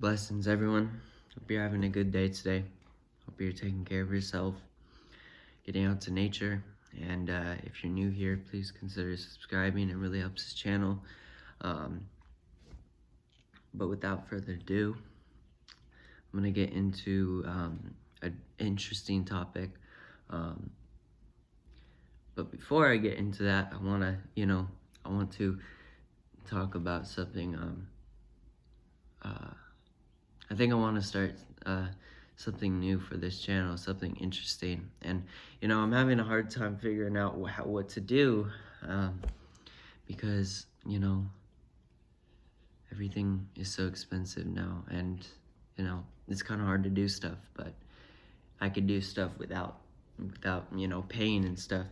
Blessings, everyone. Hope you're having a good day today. Hope you're taking care of yourself, getting out to nature. And if you're new here, please consider subscribing. It really helps this channel. But without further ado, I'm going to get into an interesting topic. But before I get into that, I want to talk about something. I think I want to start something new for this channel, something interesting. And, I'm having a hard time figuring out what to do because, everything is so expensive now. And, it's kind of hard to do stuff, but I could do stuff without paying and stuff.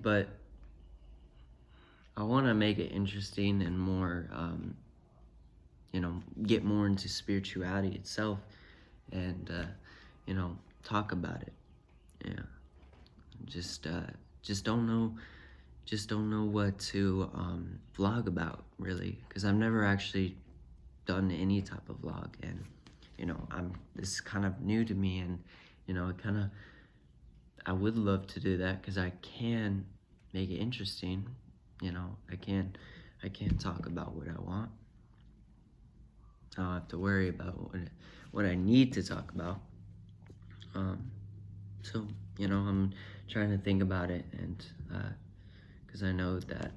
But I want to make it interesting and more, get more into spirituality itself and, talk about it. Yeah. Just don't know what to vlog about, really, because I've never actually done any type of vlog, and this is kind of new to me, and I would love to do that because I can make it interesting. I can talk about what I want. I don't have to worry about what I need to talk about. So I'm trying to think about it, and because I know that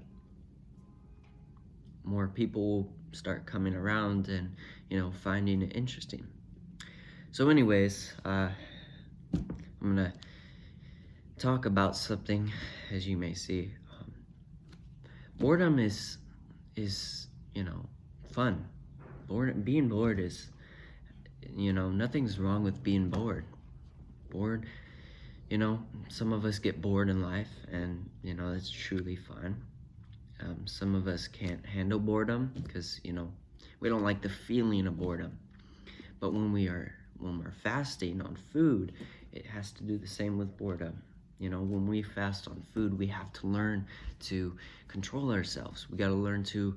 more people will start coming around and finding it interesting. So anyways, I'm gonna talk about something. As you may see, boredom is fun. Being bored is, nothing's wrong with being bored. Some of us get bored in life, and that's truly fun. Some of us can't handle boredom because we don't like the feeling of boredom. But when we're fasting on food, it has to do the same with boredom. When we fast on food, we have to learn to control ourselves. We got to learn to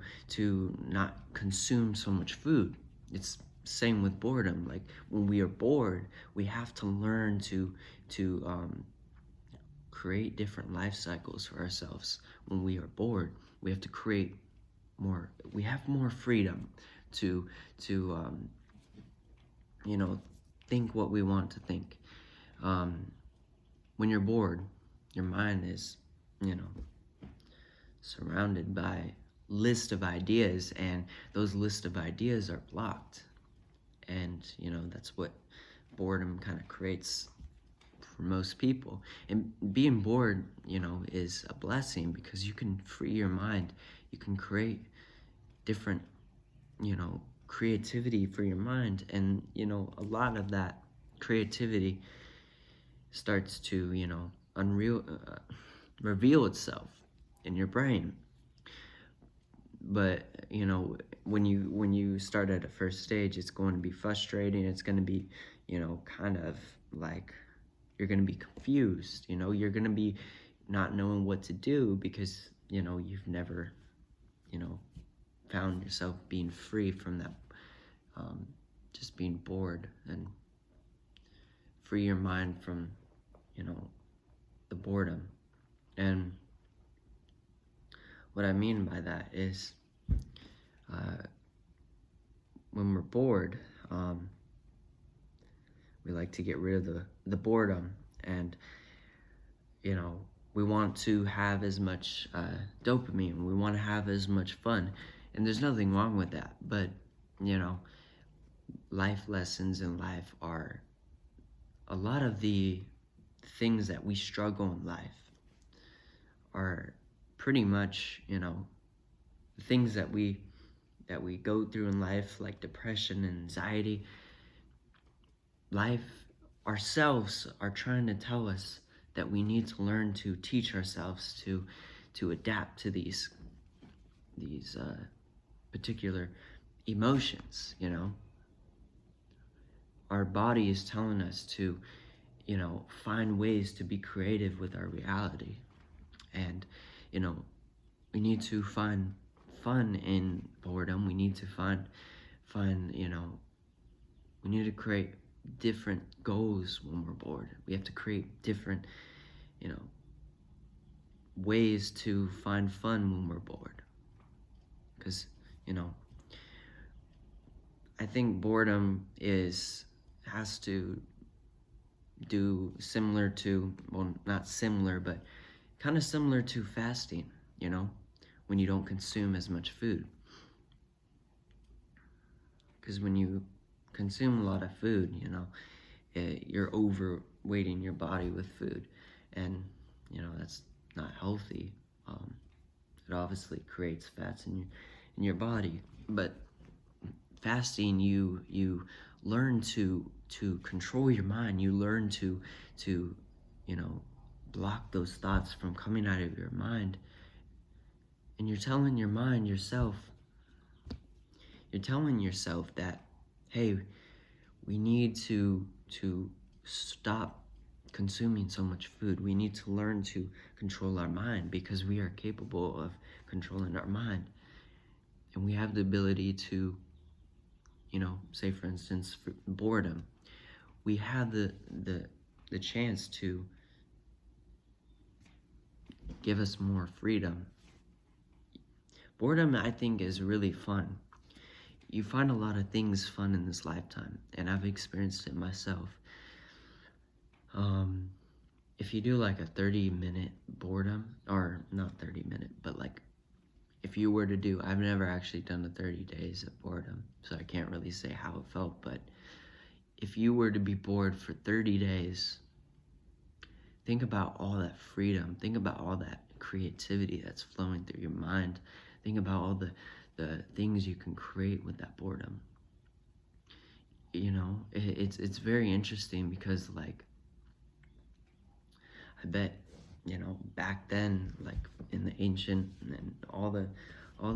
not consume so much food. It's same with boredom. Like when we are bored, we have to learn to create different life cycles for ourselves. When we are bored, we have to create more. We have more freedom to think what we want to think. When you're bored, your mind is, surrounded by list of ideas, and those list of ideas are blocked. And, that's what boredom kind of creates for most people. And being bored, is a blessing because you can free your mind. You can create different, creativity for your mind. And, a lot of that creativity starts to, reveal itself in your brain. But, when you start at a first stage, it's going to be frustrating. It's going to be, kind of like you're going to be confused. You're going to be not knowing what to do because, you've never, found yourself being free from that, just being bored, and free your mind from, the boredom. And what I mean by that is, when we're bored, we like to get rid of the boredom, and we want to have as much dopamine. We want to have as much fun, and there's nothing wrong with that. But life lessons in life are a lot of the things that we struggle in life are pretty much the things that we go through in life, like depression and anxiety. Life ourselves are trying to tell us that we need to learn to teach ourselves to adapt to these particular emotions. Our body is telling us to find ways to be creative with our reality. And we need to find fun in boredom. We need to find find, we need to create different goals when we're bored. We have to create different, you know, ways to find fun when we're bored. Because, I think boredom has to do similar to, well, not similar, but kind of similar to fasting, when you don't consume as much food. Because when you consume a lot of food, you're overweighting your body with food, and that's not healthy. It obviously creates fats in your body, but fasting, you learn to control your mind. You learn to block those thoughts from coming out of your mind, and you're telling your mind yourself. You're telling yourself that, hey, we need to stop consuming so much food. We need to learn to control our mind, because we are capable of controlling our mind. And we have the ability to, say for instance, for boredom, we have the chance to give us more freedom. Boredom, I think, is really fun. You find a lot of things fun in this lifetime, and I've experienced it myself. If you do like a 30-minute boredom, or not 30-minute, but like if you were to do, I've never actually done the 30 days of boredom, so I can't really say how it felt, but if you were to be bored for 30 days, think about all that freedom, think about all that creativity that's flowing through your mind, think about all the things you can create with that boredom. It's very interesting, because like, I bet, back then, like in the ancient, and all the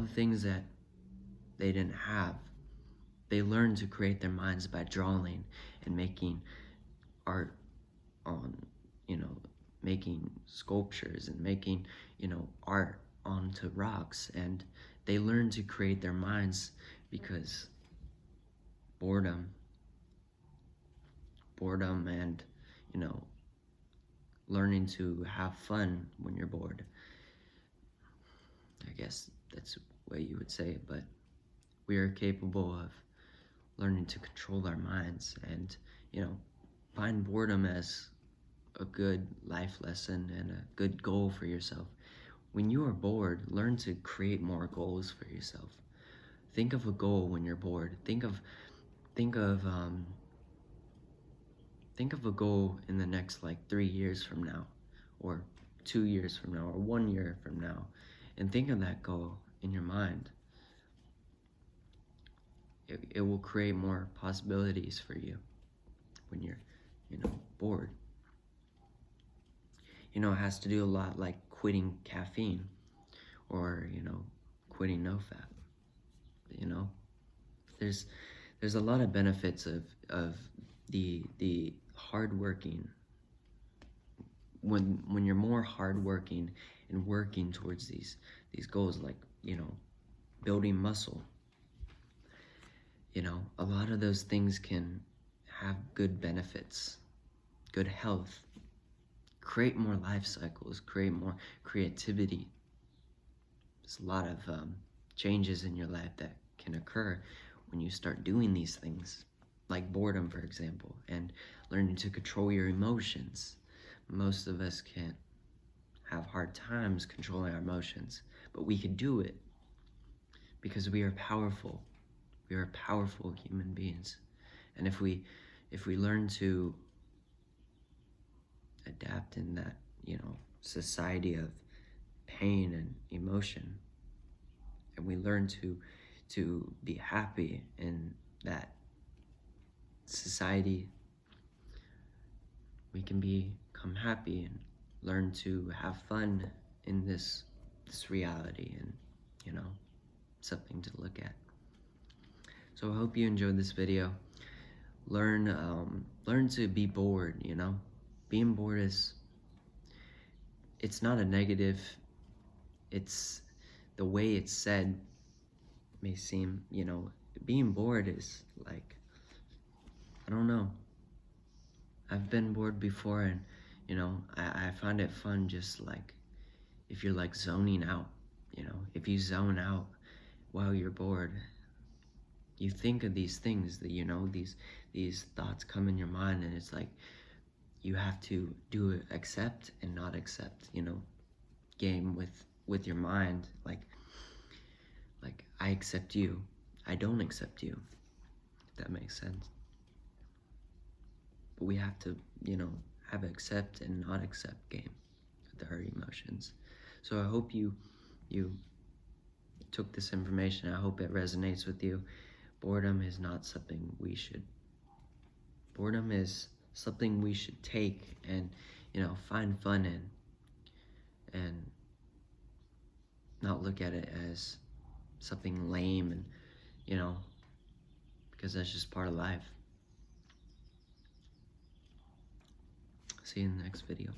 things that they didn't have, they learned to create their minds by drawing and making art on, making sculptures and making, art onto rocks. And they learned to create their minds because boredom and, learning to have fun when you're bored. I guess that's the way you would say it, but we are capable of learning to control our minds and, find boredom as a good life lesson and a good goal for yourself. When you are bored, learn to create more goals for yourself. Think of a goal when you're bored. Think of a goal in the next like 3 years from now, or 2 years from now, or 1 year from now, and think of that goal in your mind. It will create more possibilities for you when you're, bored. It has to do a lot like quitting caffeine, or, quitting no fat. There's a lot of benefits of the hardworking. When you're more hardworking and working towards these goals, like, building muscle, a lot of those things can have good benefits, good health, create more life cycles, create more creativity. There's a lot of changes in your life that can occur when you start doing these things, like boredom, for example, and learning to control your emotions. Most of us can't, have hard times controlling our emotions, but we can do it because we are powerful. We are powerful human beings. And if we learn to adapt in that, society of pain and emotion, and we learn to be happy in that society, we can become happy and learn to have fun in this reality, and, something to look at. So I hope you enjoyed this video. Learn to be bored. Being bored it's not a negative. It's the way it's said may seem, being bored is like, I don't know. I've been bored before, and I find it fun, just like if you're like zoning out, if you zone out while you're bored, you think of these things that, these thoughts come in your mind, and it's like you have to do it, accept and not accept, game with your mind, like I accept you, I don't accept you, if that makes sense. But we have to, have accept and not accept game with our emotions. So I hope you took this information. I hope it resonates with you. Boredom is not something we should. Boredom is something we should take and, find fun in, and not look at it as something lame, and, because that's just part of life. See you in the next video.